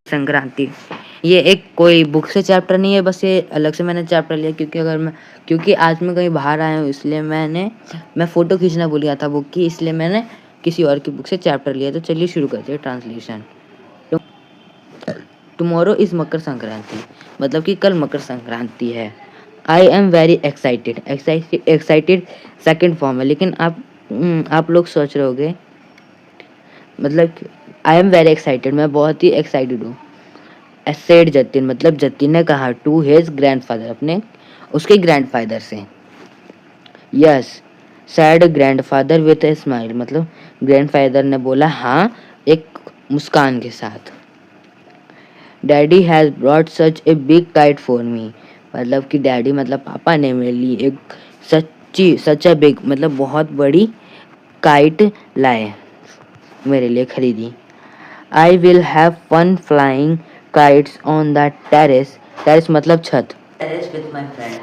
संक्रांति ये एक कोई बुक से चैप्टर नहीं है, बस ये अलग से मैंने चैप्टर लिया क्योंकि आज मैं कहीं बाहर आया हूँ, इसलिए मैं फ़ोटो खींचना भूल गया था बुक की, इसलिए मैंने किसी और की बुक से चैप्टर लिया। तो चलिए शुरू करते हैं translation. Tomorrow is Makar Sankranti, मतलब कि कल मकर संक्रांति है। I am very excited, excited second form है, लेकिन आप लोग सोच रहे होंगे मतलब आई एम वेरी एक्साइटेड, मैं बहुत ही एक्साइटेड हूँ। सेड जतिन, मतलब जतिन ने कहा टू हिज ग्रैंडफादर, उसके ग्रैंडफादर से। Yes sad grandfather with a smile, मतलब ग्रैंडफादर ने बोला हाँ एक मुस्कान के साथ। Daddy has brought such a big kite for me, मतलब कि डैडी मतलब पापा ने मेरे लिए एक सच ए बिग मतलब बहुत बड़ी काइट लाए, मेरे लिए खरीदी। I will have fun flying kites on the terrace मतलब छत, terrace with my friend.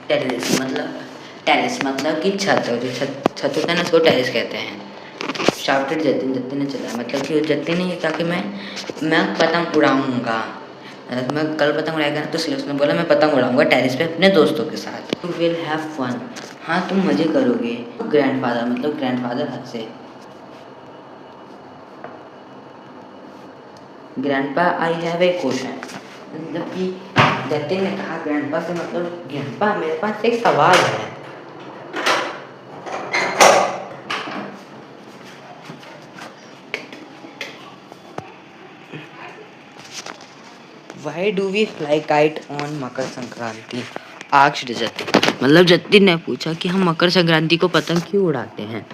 Terrace मतलब कि छत, और जो छत होता है ना उसको टेरेस कहते हैं। शाउटेड जतिन ने चला, मतलब कि जतिन ने ये कहा कि मैं पतंग उड़ाऊंगा, मैं कल पतंग उड़ाएगा ना, तो इसलिए उसने बोला मैं पतंग उड़ाऊंगा टेरेस पे अपने दोस्तों के साथ। यू विल हैव फन, हाँ तुम मजे करोगे। ग्रैंडफादर मतलब ग्रैंडफादर हंसे। Grandpa I have a question, मतलब कि जतिन ने कहा ग्रैंडपा से, मतलब ग्रैंडपा मेरे पास एक सवाल है। Why do we fly kite on Makar Sankranti? Asked Jatin, मतलब जतिन ने पूछा कि हम मकर संक्रांति को पतंग क्यों उड़ाते हैं।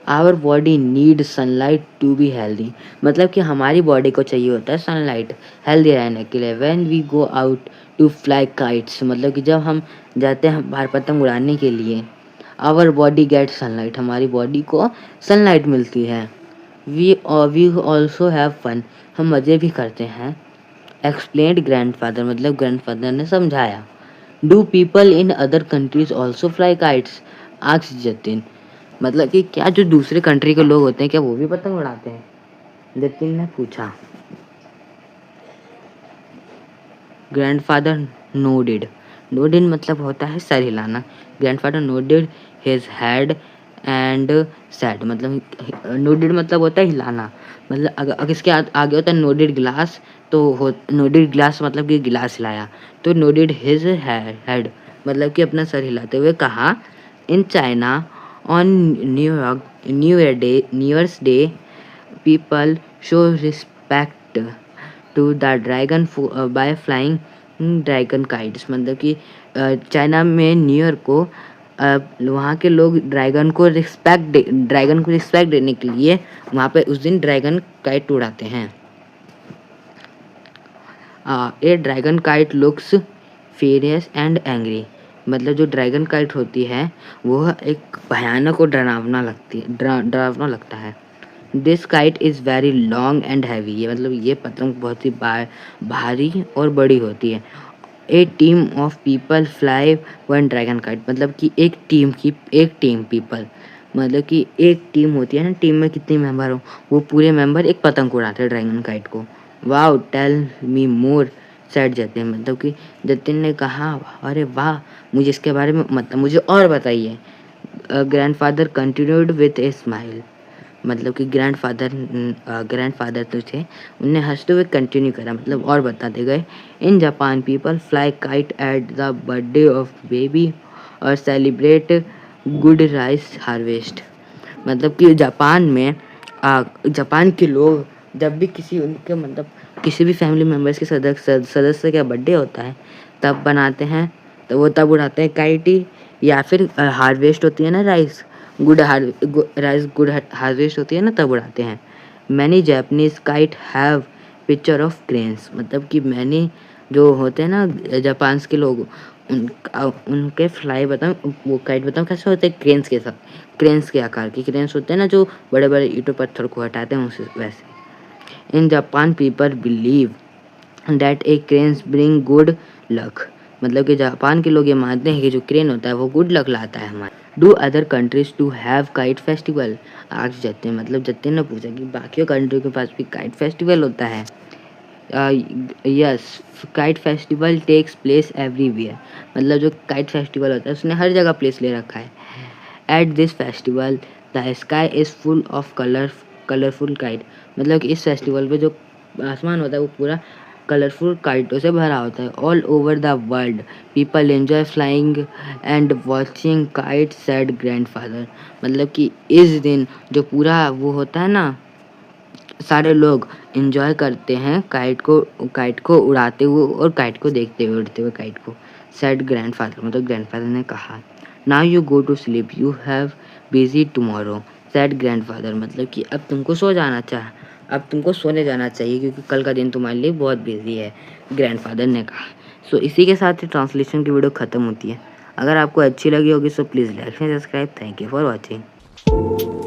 Our body need sunlight to be healthy, मतलब कि हमारी बॉडी को चाहिए होता है सनलाइट हेल्दी रहने के लिए। When we go out to fly kites, मतलब कि जब हम जाते हैं बाहर पतंग उड़ाने के लिए, आवर बॉडी गेट सनलाइट, हमारी बॉडी को सनलाइट मिलती है। वी ऑल्सो हैव फन, हम मज़े भी करते हैं। एक्सप्लेन्ड ग्रैंडफादर, मतलब ग्रैंडफादर ने समझाया। Do people in other countries also fly kites? Asked Jatin, मतलब कि क्या जो दूसरे कंट्री के लोग होते हैं क्या वो भी पतंग उड़ाते हैं? जतिन ने पूछा। ग्रैंडफादर नोडेड, नोडेड मतलब होता है सर हिलाना। Grandfather nodded his head and said, मतलब नोडेड मतलब होता है हिलाना, मतलब अगर इसके आगे होता है नोडेड ग्लास, तो नोडेड ग्लास मतलब कि गिलास हिलाया, तो नोडेड हिज हेड मतलब कि अपना सर हिलाते हुए कहा। In China on New Year's day people show respect to the dragon by flying dragon kites, मतलब कि चाइना में न्यू ईयर को वहाँ के लोग ड्रैगन को रिस्पेक्ट देने के लिए वहाँ पे उस दिन ड्रैगन काइट उड़ाते हैं। A dragon kite looks furious and angry, मतलब जो ड्रैगन काइट होती है वो एक भयानक और डरावना लगता है। This kite is very long and heavy, ये मतलब ये पतंग बहुत ही भारी और बड़ी होती है। A team of people fly one dragon kite, मतलब कि एक टीम पीपल, मतलब कि एक टीम होती है ना, टीम में कितने मेंबर हो वो पूरे मेंबर एक पतंग उड़ाते हैं ड्रैगन काइट को। वाओ टेल मी मोर सेड जतिन, मतलब कि जतिन ने कहा अरे वाह मुझे इसके बारे में मतलब मुझे और बताइए। Grandfather continued with a smile, मतलब कि ग्रैंडफादर तो थे, उनने हंसते हुए कंटिन्यू करा, मतलब और बताते गए। In Japan people fly kite at the birthday of baby और सेलिब्रेट गुड राइस हार्वेस्ट, मतलब कि जापान के लोग जब भी किसी भी फैमिली मेम्बर्स के सदस्य का बर्थडे होता है तब बनाते हैं, तो वो तब उड़ाते हैं काइटी, या फिर हार्वेस्ट होती है ना राइस गुड हार्वेस्ट होती है ना तब उड़ाते हैं। Many Japanese kite have picture of cranes, मतलब कि मैंने जो होते हैं ना जापान के लोग उनके फ्लाई बताऊँ वो काइट बताऊँ कैसे होते हैं, क्रेन्स के आकार की क्रेन्स होते हैं ना जो बड़े बड़े ईंटों पत्थर को हटाते हैं उसे वैसे। In Japan people believe that A cranes bring good luck, मतलब कि जापान के लोग ये मानते हैं कि जो क्रेन होता है वो गुड लक लाता है हमारे। Do other countries to have kite festival? आज जतिन मतलब जतिन ने पूछा कि बाकी कंट्री के पास भी काइट फेस्टिवल होता है। Yes, kite festival takes place everywhere. मतलब जो काइट फेस्टिवल होता है उसने हर जगह प्लेस ले रखा है। At this festival the sky is full of colourful kite. मतलब कि इस फेस्टिवल पे जो आसमान होता है वो पूरा कलरफुल काइटों से भरा होता है। All over the world people enjoy flying and watching kite, said grandfather. मतलब कि इस दिन जो पूरा वो होता है ना, सारे लोग एंजॉय करते हैं काइट को उड़ाते हुए और काइट को देखते हुए, उड़ते हुए काइट को। सेड ग्रैंडफादर मतलब ग्रैंडफादर ने कहा। Now you go to sleep, you have busy tomorrow. Said grandfather मतलब कि अब तुमको अब तुमको सोने जाना चाहिए क्योंकि कल का दिन तुम्हारे लिए बहुत बिजी है, ग्रैंडफादर ने कहा। सो इसी के साथ ही ट्रांसलेशन की वीडियो ख़त्म होती है। अगर आपको अच्छी लगी होगी so please like and subscribe. Thank you for watching.